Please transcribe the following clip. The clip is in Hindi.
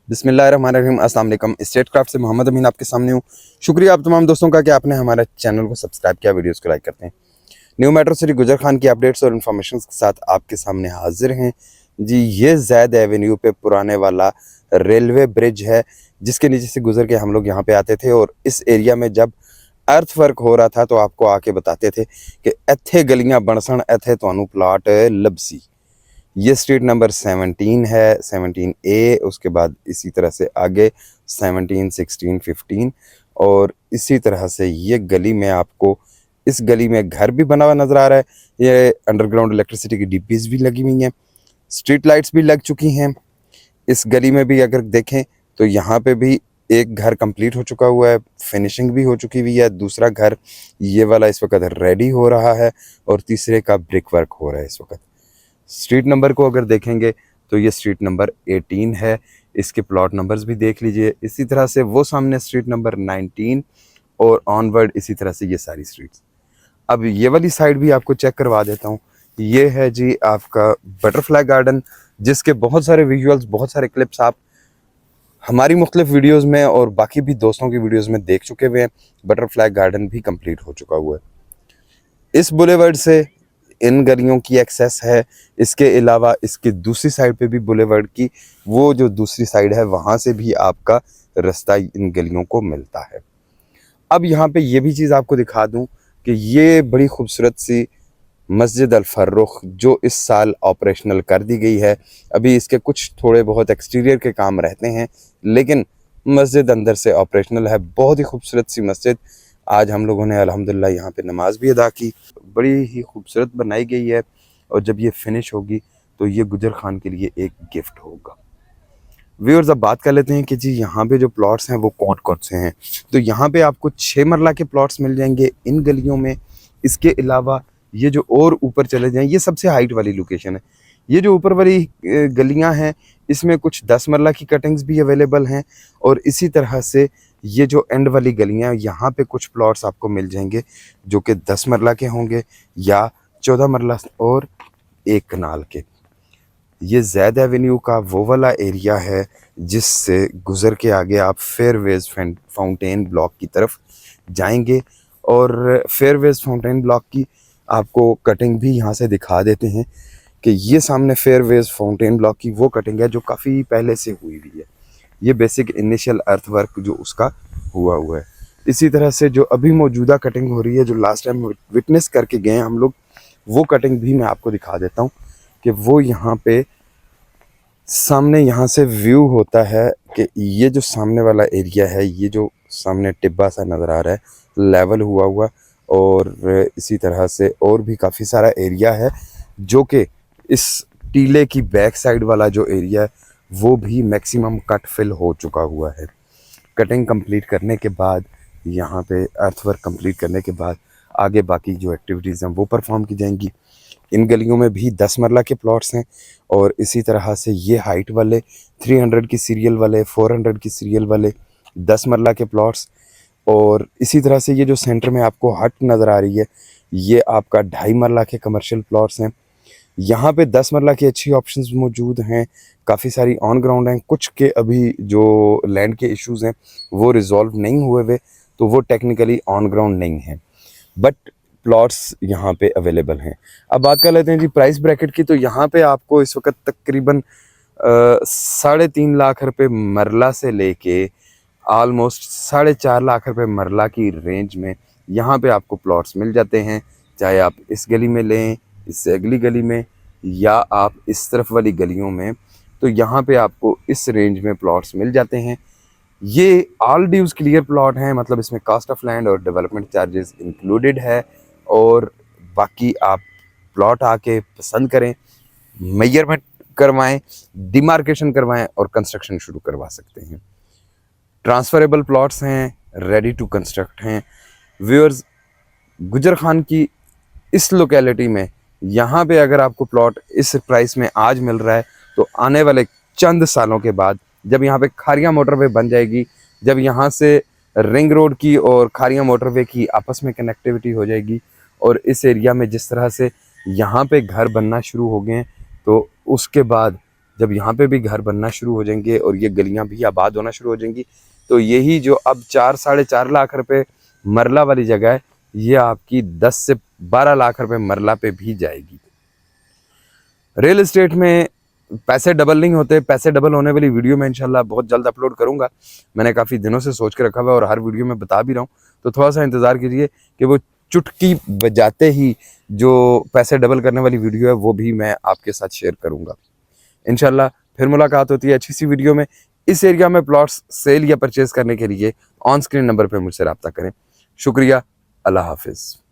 बिस्मिल्लाहिर्रहमानिर्रहीम। अस्सलाम वालेकुम। स्टेट क्राफ्ट से मोहम्मद अमीन आपके सामने हूँ। शुक्रिया आप तमाम दोस्तों का कि आपने हमारे चैनल को सब्सक्राइब किया, वीडियोस को लाइक करते हैं। न्यू मेट्रो सिटी गुजर खान की अपडेट्स और इन्फॉर्मेशन के साथ आपके सामने हाजिर हैं जी। ये जैद एवेन्यू पे पुराने वाला रेलवे ब्रिज है जिसके नीचे से गुजर के हम लोग यहाँ पे आते थे, और इस एरिया में जब अर्थ वर्क हो रहा था तो आपको आके बताते थे कि इत्थे गलियां बनसन, इत्थे तुहानू प्लाट लबसी। ये स्ट्रीट नंबर 17 है, 17A। उसके बाद इसी तरह से आगे 17, 16, 15 और इसी तरह से ये गली में आपको, इस गली में घर भी बना हुआ नज़र आ रहा है। ये अंडरग्राउंड इलेक्ट्रिसिटी की डिब्बीज भी लगी हुई हैं, स्ट्रीट लाइट्स भी लग चुकी हैं। इस गली में भी अगर देखें तो यहाँ पे भी एक घर कंप्लीट हो चुका हुआ है, फिनिशिंग भी हो चुकी हुई है। दूसरा घर ये वाला इस वक्त रेडी हो रहा है और तीसरे का ब्रिक वर्क हो रहा है इस वक्त। स्ट्रीट नंबर को अगर देखेंगे तो ये स्ट्रीट नंबर 18 है। इसके प्लॉट नंबर्स भी देख लीजिए। इसी तरह से वो सामने स्ट्रीट नंबर 19 और ऑनवर्ड इसी तरह से ये सारी स्ट्रीट्स। अब ये वाली साइड भी आपको चेक करवा देता हूँ। ये है जी आपका बटरफ्लाई गार्डन, जिसके बहुत सारे विजुअल्स, बहुत सारे क्लिप्स आप हमारी मुख्तलिफ वीडियोज़ में और बाकी भी दोस्तों की वीडियोज़ में देख चुके हुए हैं। बटरफ्लाई गार्डन भी कंप्लीट हो चुका हुआ है। इस बुलेवर्ड से इन गलियों की एक्सेस है। इसके अलावा इसके दूसरी साइड पे भी बुलेवर्ड की वो जो दूसरी साइड है वहाँ से भी आपका रास्ता इन गलियों को मिलता है। अब यहाँ पे ये भी चीज़ आपको दिखा दूँ कि ये बड़ी खूबसूरत सी मस्जिद अल फर्रुख जो इस साल ऑपरेशनल कर दी गई है। अभी इसके कुछ थोड़े बहुत एक्सटीरियर के काम रहते हैं, लेकिन मस्जिद अंदर से ऑपरेशनल है। बहुत ही खूबसूरत सी मस्जिद। आज हम लोगों ने अल्हम्दुलिल्लाह यहाँ पे नमाज भी अदा की। बड़ी ही खूबसूरत बनाई गई है, और जब ये फिनिश होगी तो ये गुजर खान के लिए एक गिफ्ट होगा। व्यूअर्स, अब बात कर लेते हैं कि जी यहाँ पे जो प्लॉट्स हैं वो कौन कौन से हैं। तो यहाँ पे आपको 6 मरला के प्लॉट्स मिल जाएंगे इन गलियों में। इसके अलावा ये जो और ऊपर चले जाएं, ये सबसे हाइट वाली लोकेशन है। ये जो ऊपर वाली गलियां हैं इसमें कुछ 10 मरला की कटिंग्स भी अवेलेबल हैं, और इसी तरह से ये जो एंड वाली गलियां, यहाँ पे कुछ प्लॉट्स आपको मिल जाएंगे जो कि 10 मरला के होंगे या 14 मरला और 1 कनाल के। ये जैद एवेन्यू का वो वाला एरिया है जिससे गुजर के आगे आप फेयरवेज फाउंटेन ब्लॉक की तरफ जाएंगे, और फेयरवेज फाउंटेन ब्लॉक की आपको कटिंग भी यहाँ से दिखा देते हैं कि ये सामने फेयरवेज फाउंटेन ब्लॉक की वो कटिंग है जो काफ़ी पहले से हुई हुई है। ये बेसिक इनिशियल अर्थ वर्क जो उसका हुआ है। इसी तरह से जो अभी मौजूदा कटिंग हो रही है, जो लास्ट टाइम विटनेस करके गए हैं हम लोग, वो कटिंग भी मैं आपको दिखा देता हूँ कि वो यहाँ पे सामने यहाँ से व्यू होता है कि ये जो सामने वाला एरिया है, ये जो सामने टिब्बा सा नज़र आ रहा है लेवल हुआ, और इसी तरह से और भी काफ़ी सारा एरिया है जो कि इस टीले की बैक साइड वाला जो एरिया है वो भी मैक्सिमम कट फिल हो चुका हुआ है। कटिंग कंप्लीट करने के बाद, यहाँ पे अर्थवर्क कंप्लीट करने के बाद आगे बाकी जो एक्टिविटीज़ हैं वो परफॉर्म की जाएंगी। इन गलियों में भी 10 मरला के प्लॉट्स हैं, और इसी तरह से ये हाइट वाले 300 की सीरियल वाले, 400 की सीरियल वाले 10 मरला के प्लॉट्स। और इसी तरह से ये जो सेंटर में आपको हट नज़र आ रही है, ये आपका 2.5 मरला के कमर्शियल प्लॉट्स हैं। यहाँ पे 10 मरला की अच्छी ऑप्शंस मौजूद हैं, काफ़ी सारी ऑन ग्राउंड हैं। कुछ के अभी जो लैंड के इश्यूज़ हैं वो रिजॉल्व नहीं हुए हुए, तो वो टेक्निकली ऑन ग्राउंड नहीं हैं, बट प्लॉट्स यहाँ पे अवेलेबल हैं। अब बात कर लेते हैं जी प्राइस ब्रैकेट की। तो यहाँ पे आपको इस वक्त तकरीबन 3.5 लाख रुपए मरला से लेके ऑलमोस्ट 4.5 लाख रुपए मरला की रेंज में यहाँ पे आपको प्लॉट्स मिल जाते हैं। चाहे आप इस गली में लें, इससे अगली गली में, या आप इस तरफ वाली गलियों में, तो यहाँ पे आपको इस रेंज में प्लॉट्स मिल जाते हैं। ये ऑल ड्यूज क्लियर प्लॉट हैं, मतलब इसमें कॉस्ट ऑफ लैंड और डेवलपमेंट चार्जेस इंक्लूडेड है। और बाकी आप प्लॉट आके पसंद करें, मेजरमेंट करवाएं, डिमार्केशन करवाएं और कंस्ट्रक्शन शुरू करवा सकते हैं। ट्रांसफरेबल प्लॉट्स हैं, रेडी टू कंस्ट्रक्ट हैं। व्यूअर्स, गुजर खान की इस लोकेलिटी में यहाँ पे अगर आपको प्लॉट इस प्राइस में आज मिल रहा है, तो आने वाले चंद सालों के बाद जब यहाँ पे खारिया मोटरवे बन जाएगी, जब यहाँ से रिंग रोड की और खारिया मोटरवे की आपस में कनेक्टिविटी हो जाएगी, और इस एरिया में जिस तरह से यहाँ पे घर बनना शुरू हो गए हैं, तो उसके बाद जब यहाँ पे भी घर बनना शुरू हो जाएंगे और ये गलियां भी आबाद होना शुरू हो जाएंगी, तो यही जो अब 4-4.5 लाख रुपए मरला वाली जगह है, ये आपकी 10 से 12 लाख रुपए मरला पे भी जाएगी। रियल एस्टेट में पैसे डबल नहीं होते, पैसे डबल होने वाली वीडियो मैं इंशाल्लाह बहुत जल्द अपलोड करूंगा। मैंने काफ़ी दिनों से सोच के रखा हुआ है और हर वीडियो में बता भी रहा हूँ, तो थोड़ा सा इंतज़ार कीजिए कि वो चुटकी बजाते ही जो पैसे डबल करने वाली वीडियो है वो भी मैं आपके साथ शेयर करूंगा। इंशाल्लाह फिर मुलाकात होती है अच्छी सी वीडियो में। इस एरिया में प्लॉट्स सेल या परचेज करने के लिए ऑन स्क्रीन नंबर पर मुझसे रब्ता करें। शुक्रिया, अल्लाह हाफिज़।